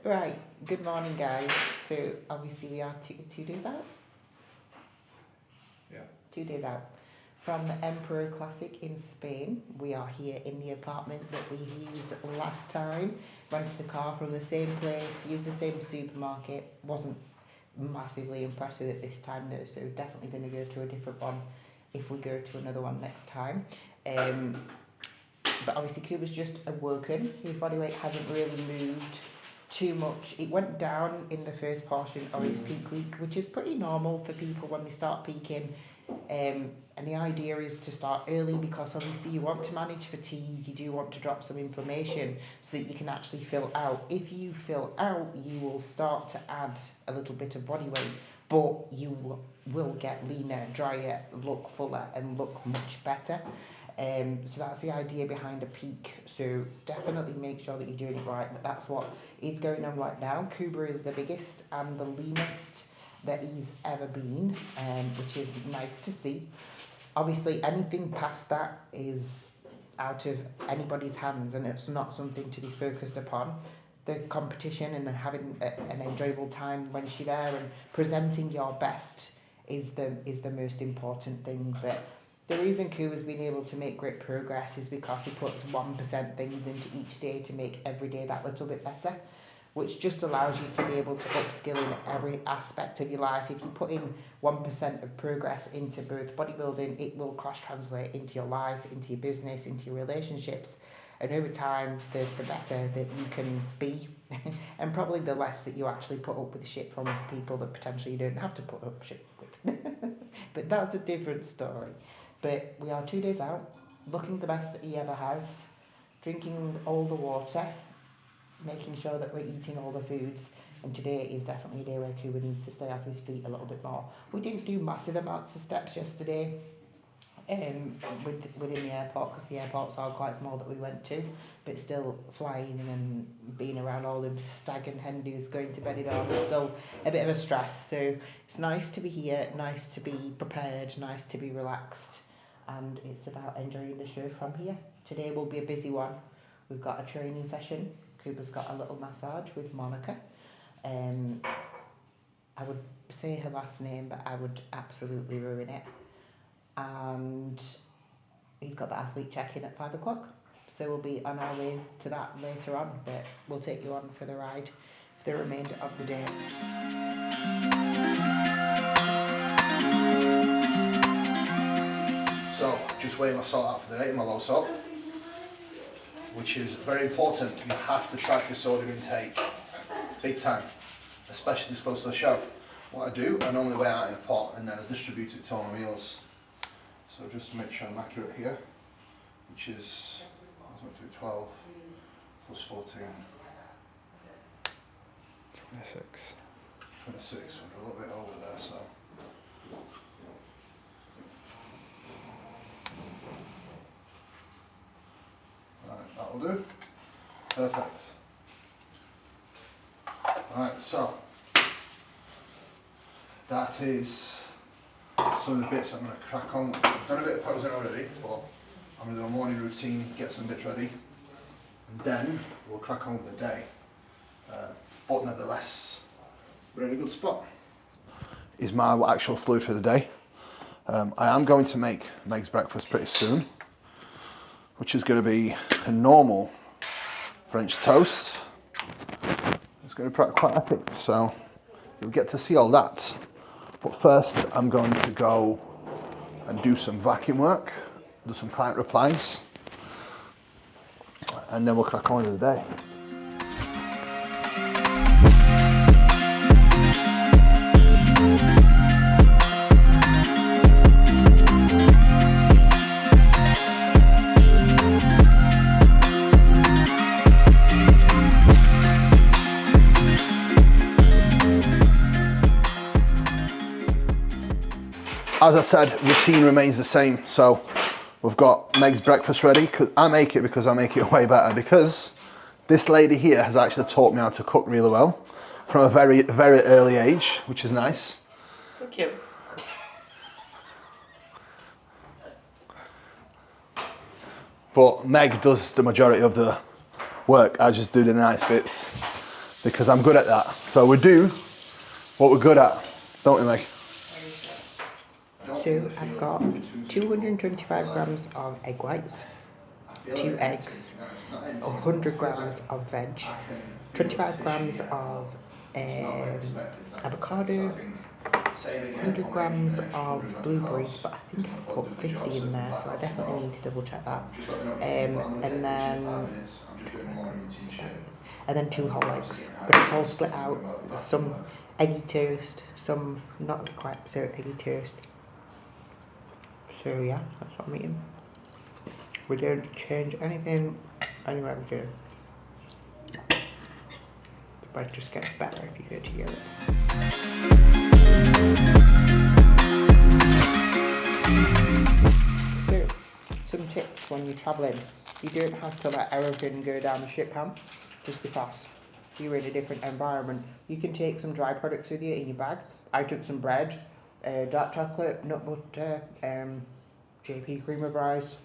Right, good morning guys. So obviously we are two days out? Yeah. 2 days out. From the Emperor Classic in Spain. We are here in the apartment that we used last time. Rented the car from the same place, used the same supermarket. Wasn't massively impressed with it this time though, so definitely going to go to a different one if we go to another one next time. But obviously Kuba's just awoken. His body weight hasn't really moved too much. It went down in the first portion of his peak week, which is pretty normal for people when they start peaking. And the idea is to start early because obviously you want to manage fatigue, you do want to drop some inflammation so that you can actually fill out. If you fill out, you will start to add a little bit of body weight, but you will get leaner, drier, look fuller and look much better. So that's the idea behind a peak. So definitely make sure that you're doing it right. But that's what is going on right now. Kuba is the biggest and the leanest that he's ever been, which is nice to see. Obviously, anything past that is out of anybody's hands, and it's not something to be focused upon. The competition and having an enjoyable time when you're there and presenting your best is the most important thing. But the reason Kuba's been able to make great progress is because he puts 1% things into each day to make every day that little bit better, which just allows you to be able to upskill in every aspect of your life. If you put in 1% of progress into both bodybuilding, it will cross-translate into your life, into your business, into your relationships. And over time, the better that you can be, and probably the less that you actually put up with shit from people that potentially you don't have to put up shit with. But that's a different story. But we are 2 days out, looking the best that he ever has, drinking all the water, making sure that we're eating all the foods. And today is definitely a day where Kuba needs to stay off his feet a little bit more. We didn't do massive amounts of steps yesterday within the airport, because the airports are quite small that we went to, but still flying in and being around all them stag and hen do's going to bed it all is still a bit of a stress. So it's nice to be here, nice to be prepared, nice to be relaxed, and it's about enjoying the show from here. Today will be a busy one. We've got a training session. Kuba's got a little massage with Monica. I would say her last name, but I would absolutely ruin it. And he's got the athlete check-in at 5 o'clock. So we'll be on our way to that later on, but we'll take you on for the ride for the remainder of the day. So, just weighing my salt out for the day, my low salt, which is very important. You have to track your sodium intake, big time, especially this close to the show. What I do, I normally weigh out in a pot and then I distribute it to all my meals. So just to make sure I'm accurate here, which is 12 plus 14. 26. 26, we're a little bit over there, so. Right, that'll do. Perfect. Right, so that is some of the bits I'm going to crack on with. I've done a bit of posing already, but I'm going to do a morning routine, get some bits ready, and then we'll crack on with the day. But nevertheless, we're in a good spot. Is my actual fluid for the day. I am going to make Meg's breakfast pretty soon, which is going to be a normal French toast. It's going to be quite epic, so you'll get to see all that. But first, I'm going to go and do some vacuum work, do some client replies, and then we'll crack on with the day. As I said, routine remains the same. So we've got Meg's breakfast ready. I make it because I make it way better, because this lady here has actually taught me how to cook really well from a very, very early age, which is nice. Thank you. But Meg does the majority of the work. I just do the nice bits. because I'm good at that. So we do what we're good at, don't we, Meg? So I've got 225 grams of egg whites, 2 eggs, 100 grams of veg, 25 grams of avocado, 100 grams of blueberries, but I think I put 50 in there, so I definitely need to double check that. And then 2 whole eggs, but it's all split out. Some eggy toast, some not quite so eggy toast. So yeah, that's what I'm eating. We don't change anything anywhere we do. The bread just gets better if you go to Europe. So, some tips when you're travelling. You don't have to let everything go down the ship pan just because you're in a different environment. You can take some dry products with you in your bag. I took some bread, dark chocolate, nut butter, JP cream of rice,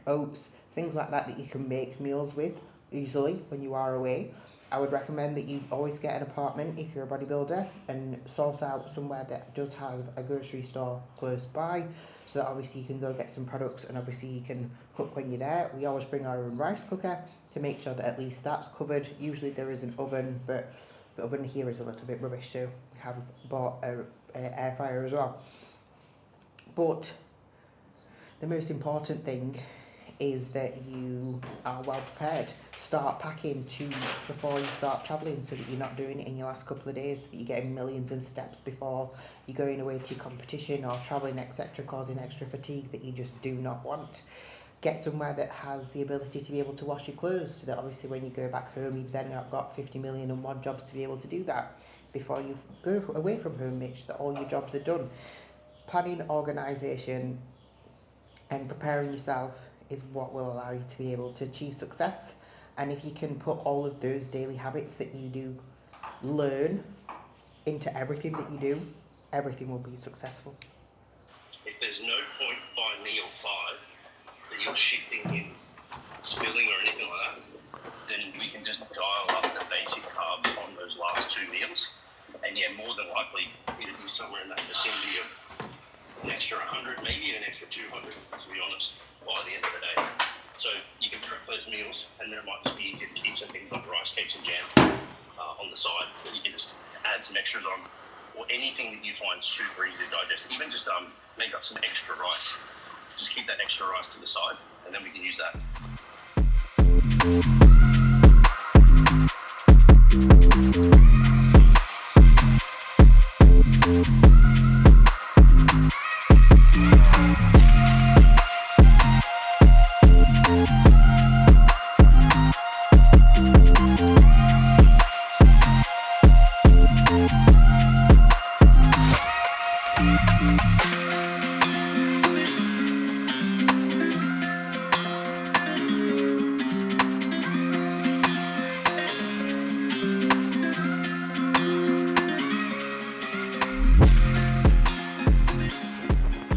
oats, things like that that you can make meals with easily when you are away. I would recommend that you always get an apartment if you're a bodybuilder and source out somewhere that does have a grocery store close by, so that obviously you can go get some products and obviously you can cook when you're there. We always bring our own rice cooker to make sure that at least that's covered. Usually there is an oven, but the oven here is a little bit rubbish, so we have bought a air fryer as well. But the most important thing is that you are well prepared. Start packing 2 weeks before you start travelling, so that you're not doing it in your last couple of days, so that you're getting millions of steps before you're going away to competition or travelling, etc., causing extra fatigue that you just do not want. Get somewhere that has the ability to be able to wash your clothes, so that obviously when you go back home you've then not got 50 million and one jobs to be able to do that. Before you go away from home, make sure that all your jobs are done. Planning, organisation and preparing yourself is what will allow you to be able to achieve success. And if you can put all of those daily habits that you do learn into everything that you do, everything will be successful. If there's no point by meal 5 that you're shifting in spilling or anything like that, then we can just dial up the basic carbs on those last 2 meals. And yeah, more than likely it'll be somewhere in that vicinity of an extra 100, maybe an extra 200, to be honest, by the end of the day. So you can prep those meals, and then it might just be easier to keep some things like rice cakes and jam on the side, that you can just add some extras on, or anything that you find super easy to digest. Even just make up some extra rice. Just keep that extra rice to the side, and then we can use that.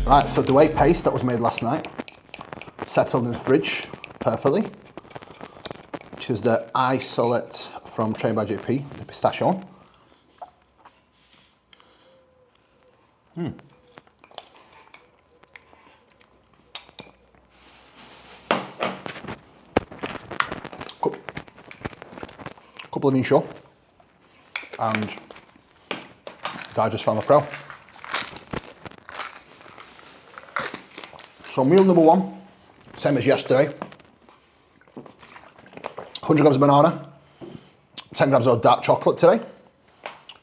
Right, so the whey paste that was made last night settled in the fridge perfectly, which is the isolate from Train by JP, the pistachio one. Couple of insure, and Digest Family Pro. So meal number 1, same as yesterday. 100 grams of banana, 10 grams of dark chocolate today,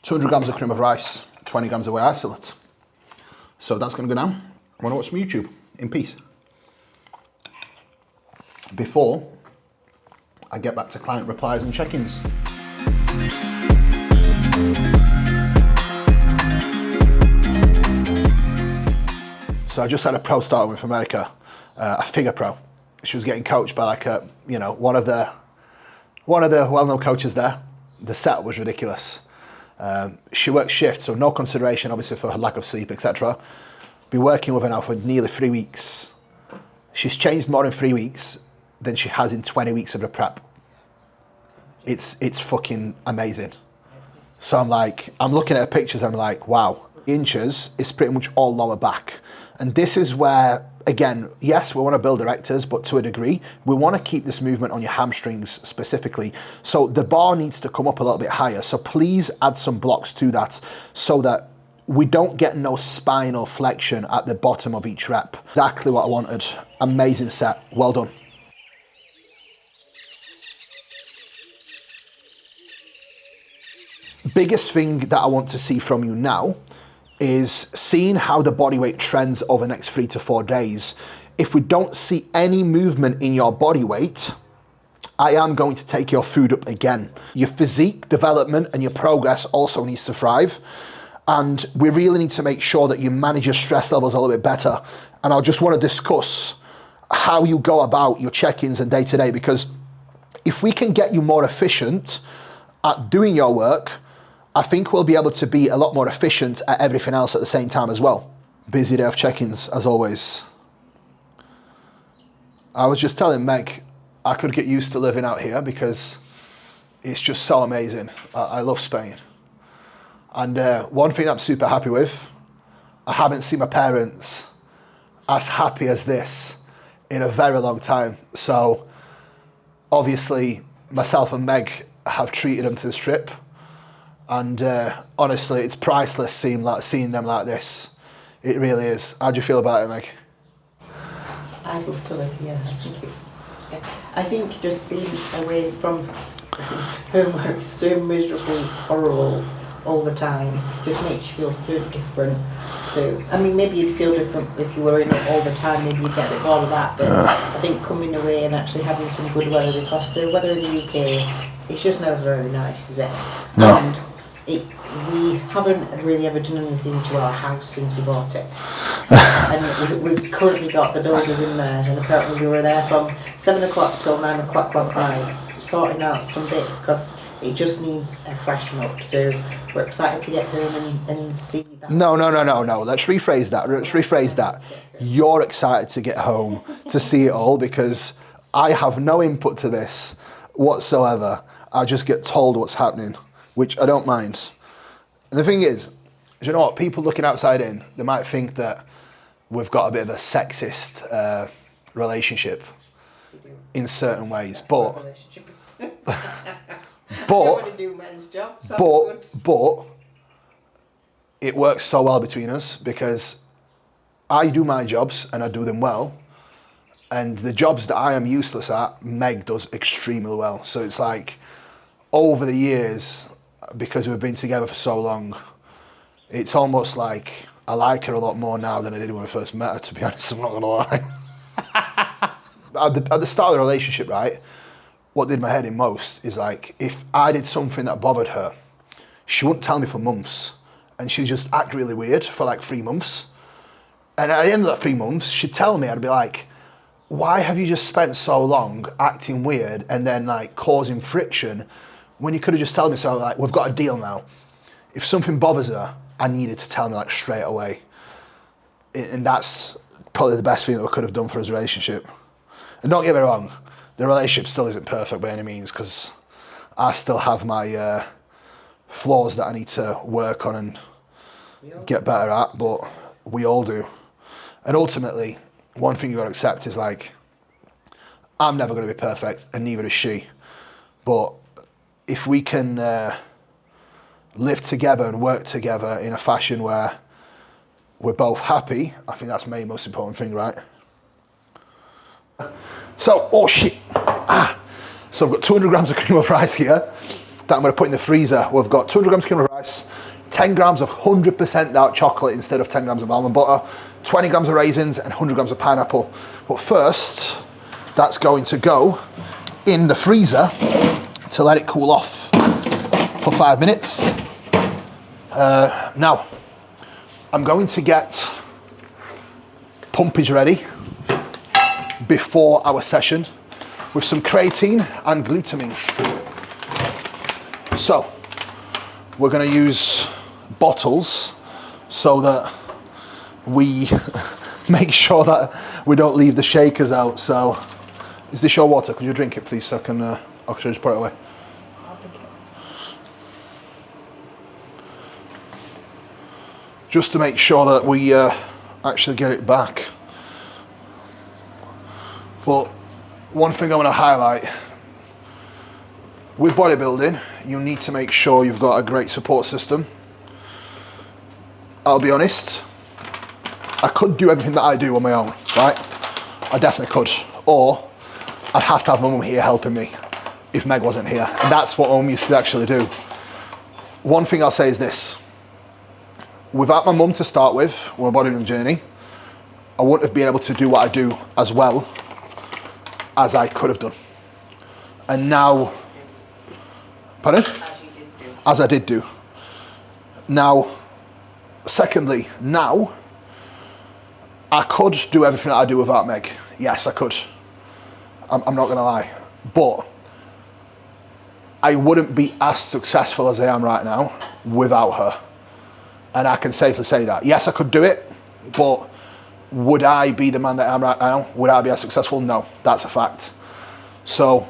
200 grams of cream of rice, 20 grams of whey isolate. So that's going to go now. I want to watch some YouTube in peace before I get back to client replies and check-ins. So I just had a pro start with America, a figure pro. She was getting coached by like one of the well-known coaches there. The setup was ridiculous. She works shifts, so no consideration obviously for her lack of sleep, etc. Been working with her now for nearly 3 weeks. She's changed more in 3 weeks than she has in 20 weeks of her prep. it's fucking amazing. So I'm looking at pictures and I'm like, wow, inches is pretty much all lower back. And this is where, again, yes, we want to build erectors, but to a degree, we want to keep this movement on your hamstrings specifically. So the bar needs to come up a little bit higher. So please add some blocks to that so that we don't get no spinal flexion at the bottom of each rep. Exactly what I wanted. Amazing set. Well done. Biggest thing that I want to see from you now is seeing how the body weight trends over the next 3 to 4 days. If we don't see any movement in your body weight, I am going to take your food up again. Your physique development and your progress also needs to thrive. And we really need to make sure that you manage your stress levels a little bit better. And I just want to discuss how you go about your check-ins and day-to-day, because if we can get you more efficient at doing your work, I think we'll be able to be a lot more efficient at everything else at the same time as well. Busy day of check-ins, as always. I was just telling Meg, I could get used to living out here because it's just so amazing. I love Spain. And one thing I'm super happy with, I haven't seen my parents as happy as this in a very long time. So obviously myself and Meg have treated them to this trip. And honestly, it's priceless seeing them like this. It really is. How do you feel about it, Meg? I'd love to live here. I think just being away from home where it's so miserably horrible all the time just makes you feel so different. So, I mean, maybe you'd feel different if you were in it all the time, maybe you'd get a bit bored of that, but I think coming away and actually having some good weather, because the weather in the UK, it's just never very nice, is it? No. And we haven't really ever done anything to our house since we bought it. And we've currently got the builders in there, and apparently we were there from 7 o'clock till 9 o'clock last night, sorting out some bits, because it just needs a freshen up. So we're excited to get home and see that. No. Let's rephrase that. You're excited to get home to see it all, because I have no input to this whatsoever. I just get told what's happening, which I don't mind. And the thing is, you know what? People looking outside in, they might think that we've got a bit of a sexist relationship in certain ways, but it works so well between us, because I do my jobs and I do them well, and the jobs that I am useless at, Meg does extremely well. So it's like, over the years, because we've been together for so long, it's almost like I like her a lot more now than I did when I first met her, to be honest, I'm not gonna lie. At the start of the relationship, right, what did my head in most is like, if I did something that bothered her, she wouldn't tell me for months, and she'd just act really weird for like 3 months. And at the end of that 3 months, she'd tell me, I'd be like, why have you just spent so long acting weird and then like causing friction when you could have just told me so? Like, we've got a deal now. If something bothers her, I needed to tell me like straight away. And that's probably the best thing that we could have done for his relationship. And don't get me wrong, the relationship still isn't perfect by any means, because I still have my flaws that I need to work on and get better at, but we all do. And ultimately, one thing you got to accept is like, I'm never going to be perfect, and neither is she. But if we can live together and work together in a fashion where we're both happy, I think that's the most important thing, right? So, oh shit. So I've got 200 grams of cream of rice here that I'm going to put in the freezer. We've got 200 grams of cream of rice, 10 grams of 100% dark chocolate instead of 10 grams of almond butter, 20 grams of raisins, and 100 grams of pineapple. But first, that's going to go in the freezer to let it cool off for 5 minutes. Now, I'm going to get pumpage ready before our session with some creatine and glutamine. So, we're going to use bottles so that we make sure that we don't leave the shakers out. So, is this your water? Could you drink it, please, so I can just put it away? just to make sure that we actually get it back. But one thing I want to highlight, with bodybuilding, you need to make sure you've got a great support system. I'll be honest, I could do everything that I do on my own, right? I definitely could. Or I'd have to have my mum here helping me if Meg wasn't here. And that's what mum used to actually do. One thing I'll say is this. Without my mum to start with, on my bodybuilding journey, I wouldn't have been able to do what I do as well as I could have done. And now, pardon? As I did do. Now, secondly, now, I could do everything that I do without Meg. Yes, I could. I'm not gonna lie. But I wouldn't be as successful as I am right now without her. And I can safely say that. Yes, I could do it, but would I be the man that I am right now? Would I be as successful? No, that's a fact. So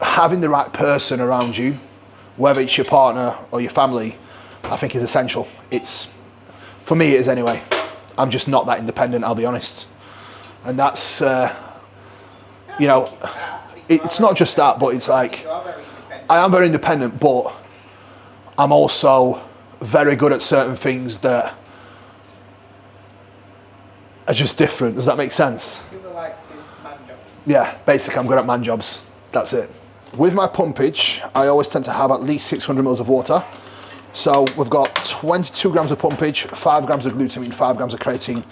having the right person around you, whether it's your partner or your family, I think is essential. For me it is anyway. I'm just not that independent, I'll be honest. And that's, you know, it's not just that, but it's like, I am very independent, but I'm also very good at certain things that are just different. Does that make sense? Kuba likes his man jobs. Yeah, basically I'm good at man jobs. That's it. With my pumpage, I always tend to have at least 600 mils of water. So we've got 22 grams of pumpage, 5 grams of glutamine, 5 grams of creatine.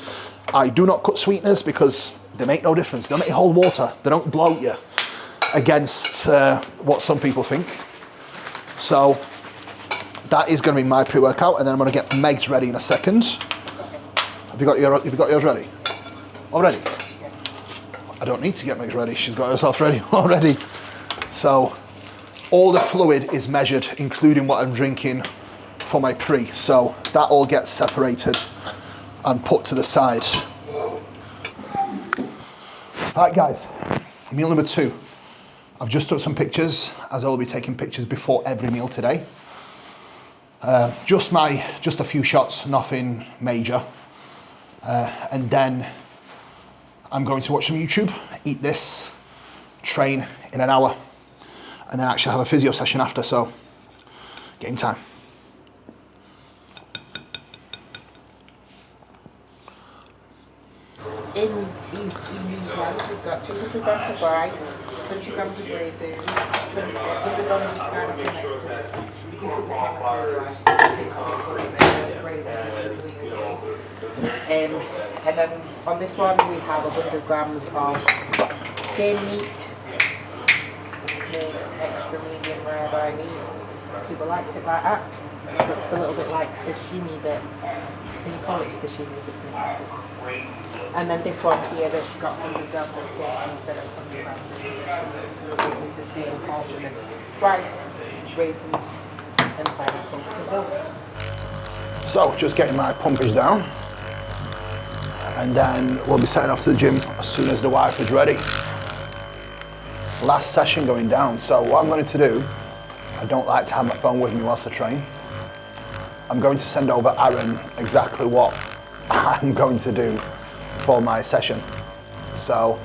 I do not cut sweeteners because they make no difference. They don't make you hold water. They don't bloat you against what some people think. So that is going to be my pre-workout, and then I'm going to get Meg's ready in a second. Have you got yours ready? Already? Yeah. I don't need to get Meg's ready. She's got herself ready already. So all the fluid is measured, including what I'm drinking for my pre. So that all gets separated and put to the side. All right, guys, meal number 2. I've just took some pictures, as I will be taking pictures before every meal today. Just a few shots, nothing major. And then I'm going to watch some YouTube, eat this, train in an hour, and then actually have a physio session after, so game time. In these ones, we've got 200 grams of rice, 20 grams of raisins, 100 grams of banana connectors. You can put the banana rice, it tastes a bit good, and the raisins are usually okay. And then on this one, we have 100 grams of game meat, extra medium rare by meat. Kuba likes it like that. It looks a little bit like sashimi, but can you call it sashimi? And then this one here that's got 100 grams of turkey instead of 100 grams with the same portion of rice, raisins, and pineapple. So just getting my pumpage down, and then we'll be setting off to the gym as soon as the wife is ready. Last session going down, so what I'm going to do, I don't like to have my phone with me whilst I train. I'm going to send over Aaron exactly what I'm going to do for my session. So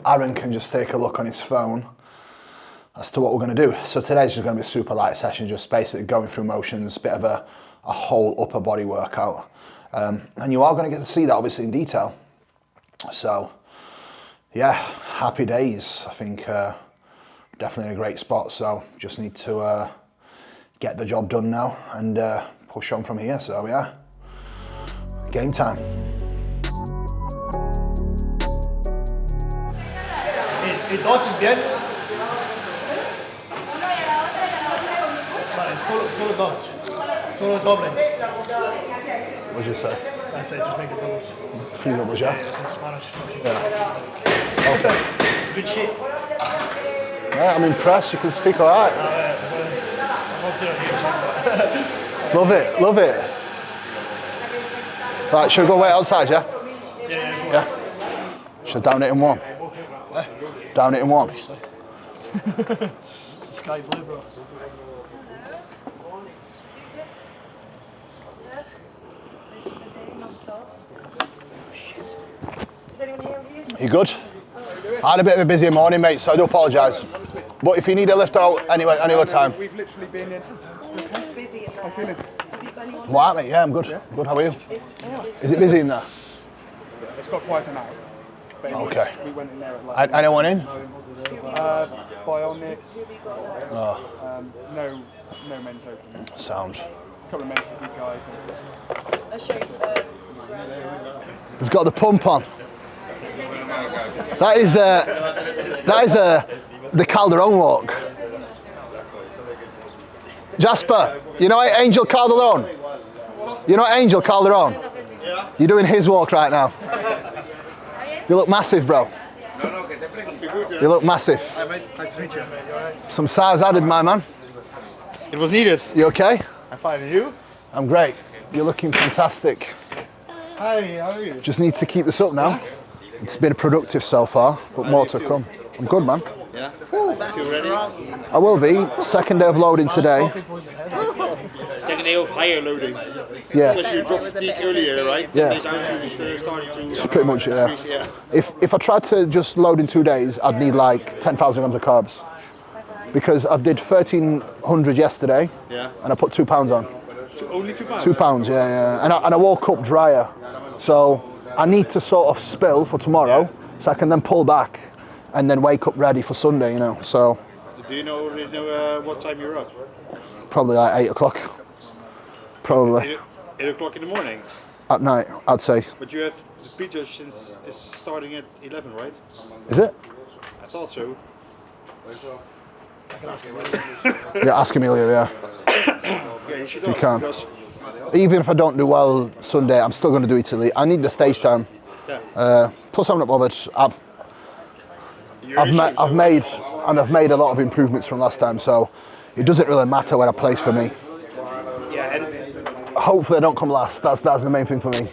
Aaron can just take a look on his phone as to what we're going to do. So today's just going to be a super light session, just basically going through motions, bit of a whole upper body workout. And you are going to get to see that obviously in detail. So yeah, happy days. I think definitely in a great spot. So just need to get the job done now and push on from here. So yeah, game time. ¿Y dosis bien? Vale, solo dos. Solo doble. What'd you say? I said just make it doubles. 3 doubles, yeah? In Spanish. Yeah. Okay. Good shit. Yeah, I'm impressed. You can speak all right. I won't see it on YouTube, but... Love it, love it. Right, should we go wait outside, yeah? Yeah. Should I down it in one? Down it in one. It's a sky blue, bro. You good? I had a bit of a busy morning, mate, so I do apologise. But if you need a lift out anyway time. We've literally been in. Busy. How you feeling? What, mate? Yeah, I'm good. Yeah. Good, how are you? Is it busy in there? It's got quite an hour. Okay. We went in there at like... Anyone in? Bionic. Oh. No men's open. Sound. A couple of men's physique guys. He's got the pump on. That is the Calderon walk. Jasper, you know Angel Calderon? You know Angel Calderon? Yeah. You're doing his walk right now. You look massive, bro. You look massive. Hi, mate. Nice to meet you. Some size added, my man. It was needed. You okay? I'm fine. And you? I'm great. You're looking fantastic. Hi, how are you? Just need to keep this up now. It's been productive so far, but more to come. I'm good, man. Yeah? Feel ready? I will be. Second day of loading today. Second day of higher loading. Yeah. Because you dropped fatigue earlier, right? Yeah. Starting to... It's pretty much it, yeah. If I tried to just load in 2 days, I'd need like 10,000 grams of carbs. Because I did 1,300 yesterday, and I put 2 pounds on. Only 2 pounds? 2 pounds, yeah. And I woke up drier. So I need to sort of spill for tomorrow, so I can then pull back and then wake up ready for Sunday, you know, so. Do you know what time you're up? Probably like 8 o'clock. Probably. 8 o'clock in the morning? At night, I'd say. But you have the pizza since it's starting at 11, right? Is it? I thought so. Yeah, ask Amelia, yeah. Yeah, you should You ask, can. because Even if I don't do well Sunday, I'm still going to do Italy. I need the stage time. Plus, I'm not bothered. I've made a lot of improvements from last time, so it doesn't really matter where I place for me. Yeah, and Hopefully, I don't come last. That's the main thing for me.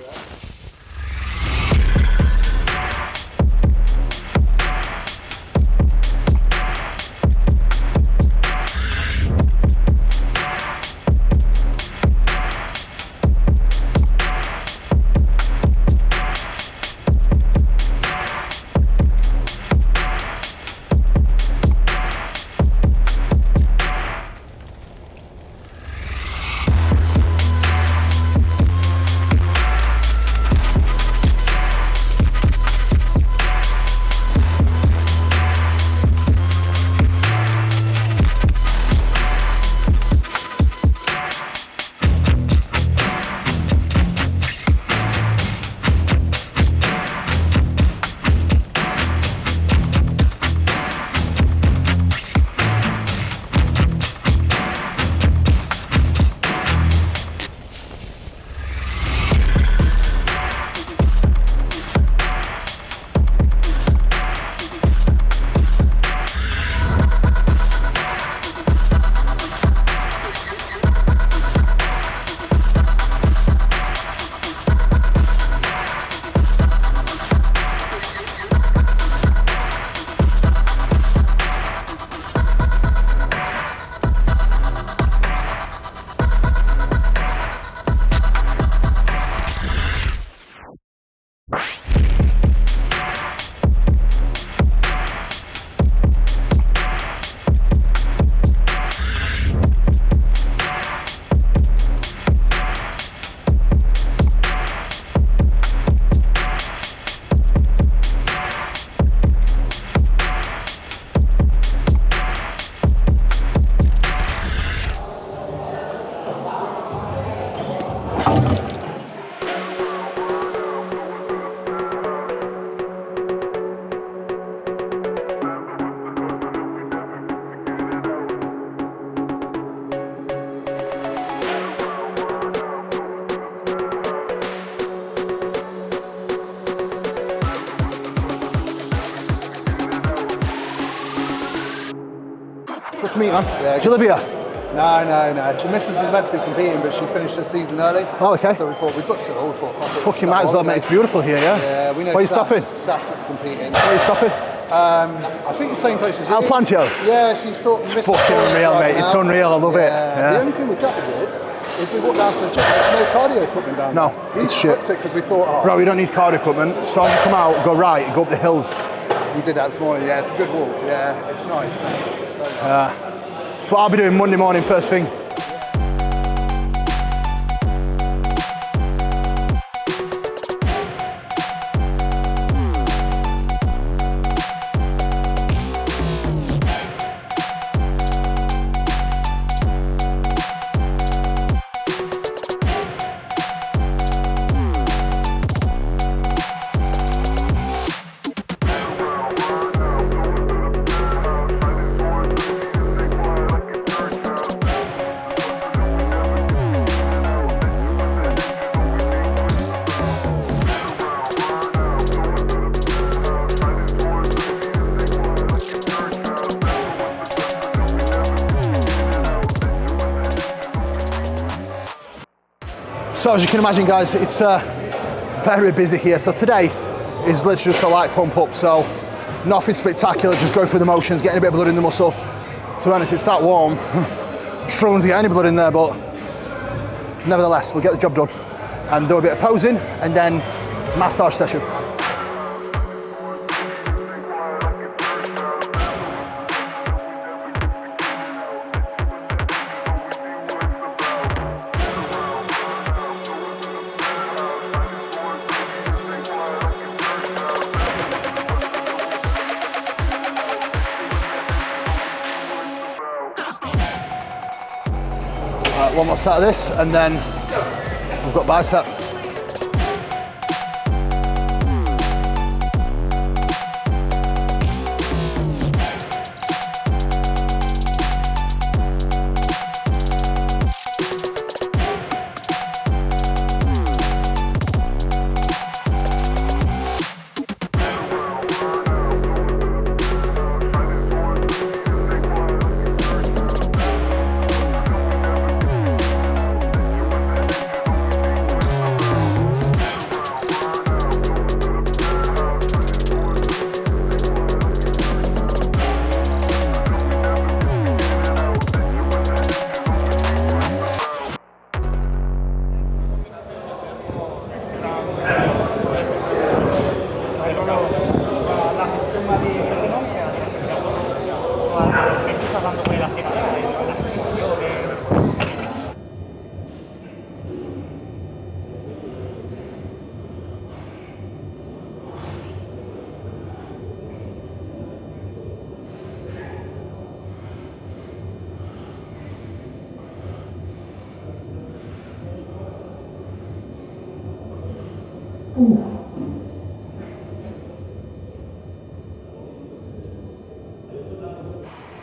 Good to meet you, man. Yeah, Do you live here? No. The missus was meant to be competing, but she finished the season early. Oh, okay. So we thought we booked it all. We thought, fuck it, Fucking might as well, mate. It's beautiful here, yeah? Yeah, we know. Where are you stopping? Sass that's competing. Where are you stopping? I think the same place as you. El Plantio? Yeah, she sort of. It's fucking unreal, mate. It's unreal. I love it. The Yeah. only thing we're gutted with is we walked down to the gym, there's no cardio equipment down No, there. it's shit. Because we thought, oh, Bro, you don't need cardio equipment. So you come out, go right, go up the hills. we did that this morning. Yeah, it's a good walk. Yeah, it's nice. Very nice. That's what I'll be doing Monday morning, first thing. So as you can imagine guys, it's very busy here. So today is literally just a light pump up, so nothing spectacular, just going through the motions, getting a bit of blood in the muscle. To be honest, it's that warm. I'm struggling to get any blood in there, but nevertheless, we'll get the job done. And do a bit of posing and then massage session. One more set of this, and then we've got bicep.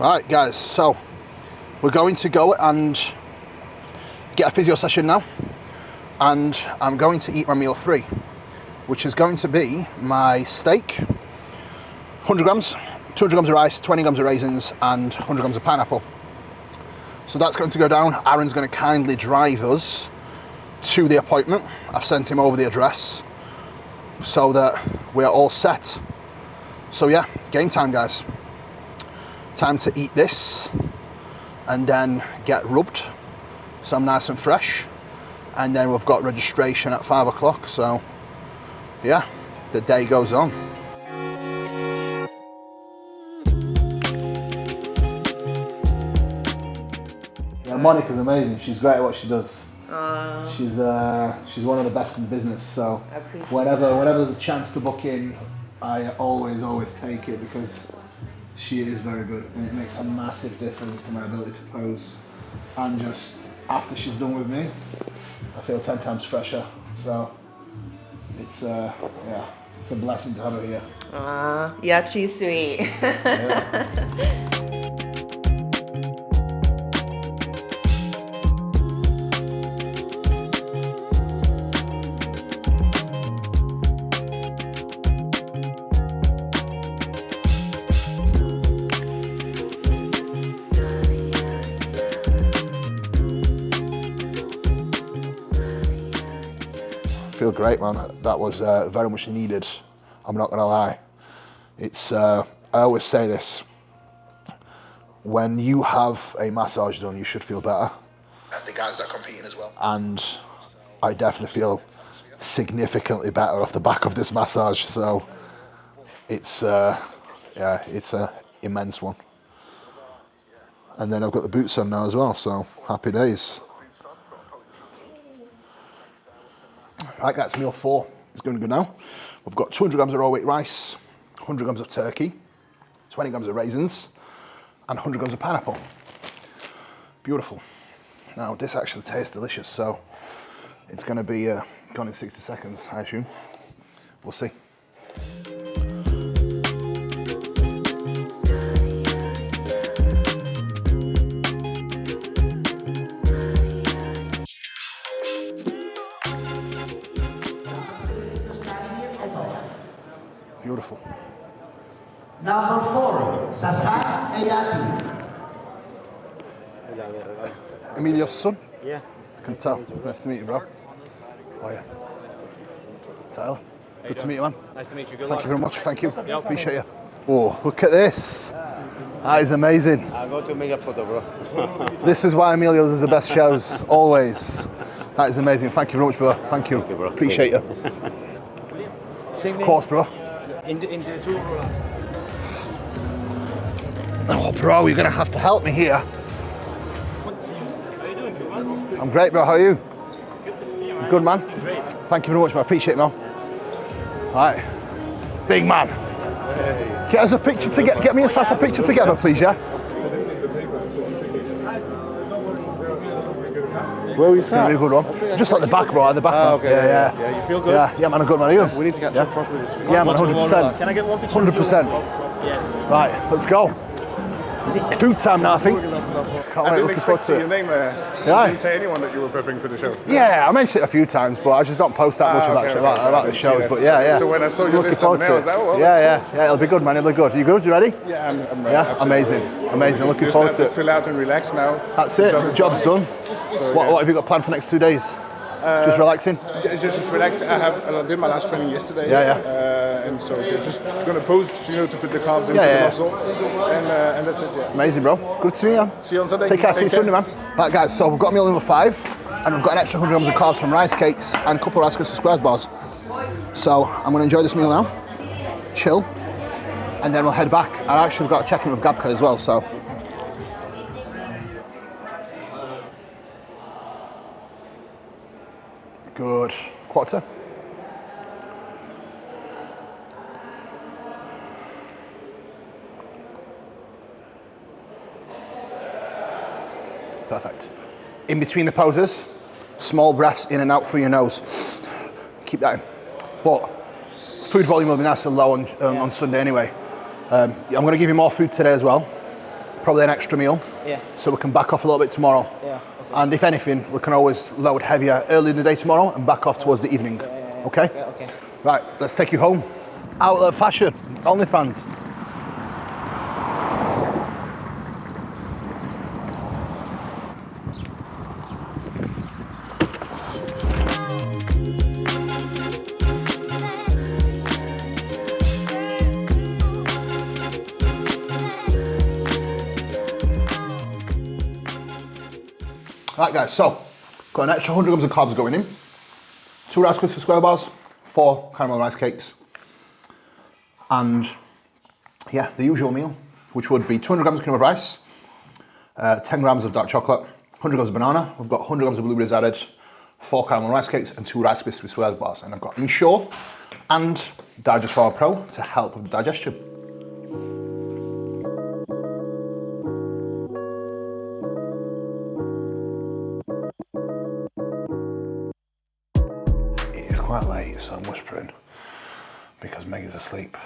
Right guys, so we're going to go and get a physio session now, and I'm going to eat my meal free, which is going to be my steak, 100 grams, 200 grams of rice, 20 grams of raisins, and 100 grams of pineapple. So that's going to go down. Aaron's going to kindly drive us to the appointment. I've sent him over the address so that we're all set. So yeah, game time guys. Time to eat this and then get rubbed so I'm nice and fresh, and then we've got registration at 5 o'clock, so yeah, the day goes on. Yeah, Monica's amazing. She's great at what she does. She's one of the best in the business, so whenever there's a chance to book in, I always take it because she is very good, and it makes a massive difference to my ability to pose. And just after she's done with me, I feel 10 times fresher. So it's yeah, it's a blessing to have her here. You're too sweet. Yeah. Feel great, man. That was very much needed. I'm not gonna lie. It's I always say this: when you have a massage done, you should feel better. the guys that are competing as well. And I definitely feel significantly better off the back of this massage. So it's yeah, it's a immense one. And then I've got the boots on now as well, so happy days. Right, that's meal 4. It's going to go now. We've got 200 grams of raw wheat rice, 100 grams of turkey, 20 grams of raisins, and 100 grams of pineapple. Beautiful. Now, this actually tastes delicious, so it's going to be gone in 60 seconds, I assume. We'll see. Beautiful. Number 4, Sasan Ayati. Emilio's son? Yeah. I can tell. Nice to meet you, bro. Oh, yeah. Tyler, good to meet you, man. Nice to meet you. Good Thank luck. you very much. Thank you. Appreciate you. Oh, look at this. That is amazing. I'll go to make a photo, bro. This is why Emilio's is the best shows, always. That is amazing. Thank you very much, bro. Thank you. bro. Appreciate you. Of course, bro. In the two. Oh, bro, you're going to have to help me here. I'm great, bro. How are you? Good to see you, man. Good, man. Great. Thank you very much, man. Appreciate it, man. Right. Big man. Get us a picture together. Get me and Sas a picture together, please, yeah? Where we sat? Really good one. Just at the back, bro. At the back, man. Okay, Yeah. You feel good? Yeah, man. I'm good, man. Are you? We need to catch up properly this week. Yeah, man. 100%. Can I get one picture? 100%. Yes. Right, let's go. Food time now, I think. Can't wait, looking forward to your it. name. Yeah. You didn't say anyone that you were prepping for the show. Yeah, I mentioned it a few times, but I just don't post that much about the shows. But yeah. So when I saw you looking list forward on to the it. mail, I was like, oh, well, Yeah, it'll be good, man. It'll be good. You good? You ready? Yeah, I'm Yeah, absolutely. amazing. Looking Just forward have to to it. fill out and relax now. That's it. The job's done. So, What have you got planned for the next 2 days? Just relaxing. Just relax. I did my last training yesterday. And so just gonna pose, to put the carbs into the muscle, and that's it. Yeah. Amazing, bro. Good to meet you. See you on Sunday. Take care. See you Sunday, man. Right, guys. So we've got meal number 5, and we've got an extra 100 grams of carbs from rice cakes and a couple of Rice Krispies squares bars. So I'm gonna enjoy this meal now, chill, and then we'll head back. I actually got to check in with Gabka as well. So. Good. Quarter. Perfect. In between the poses, small breaths in and out through your nose. Keep that in. But food volume will be nice and low on Sunday anyway. I'm going to give you more food today as well. Probably an extra meal. Yeah. So we can back off a little bit tomorrow. Yeah. And if anything, we can always load heavier early in the day tomorrow and back off towards the evening. Okay? Yeah, okay. Right, let's take you home. Outlet fashion, OnlyFans. Right guys, so got an extra 100 grams of carbs going in, 2 Rice Krispies square bars, 4 caramel rice cakes, and yeah, the usual meal, which would be 200 grams of cream of rice, 10 grams of dark chocolate, 100 grams of banana, we've got 100 grams of blueberries added, 4 caramel rice cakes and 2 Rice Krispies square bars, and I've got Ensure and Digest 4 Pro to help with the digestion. It's quite late, so I'm whispering because Meg is asleep.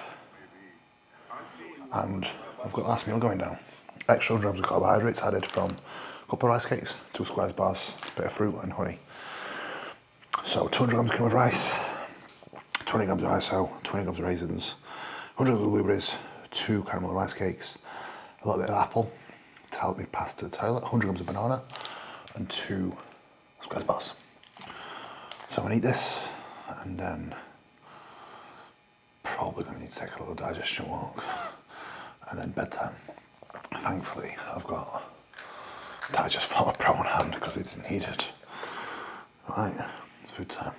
And I've got last meal going down. Extra 100 grams of carbohydrates added from a couple of rice cakes, 2 squares bars, a bit of fruit and honey. So 200 grams of cream of rice, 20 grams of ISO, 20 grams of raisins, 100 grams of blueberries, 2 caramel rice cakes, a little bit of apple to help me pass to the toilet, 100 grams of banana, and 2 squares bars. So I'm gonna eat this, and then probably gonna need to take a little digestion walk, and then bedtime. Thankfully, I've got that I just felt a brown hand because it's needed. Right, it's food time.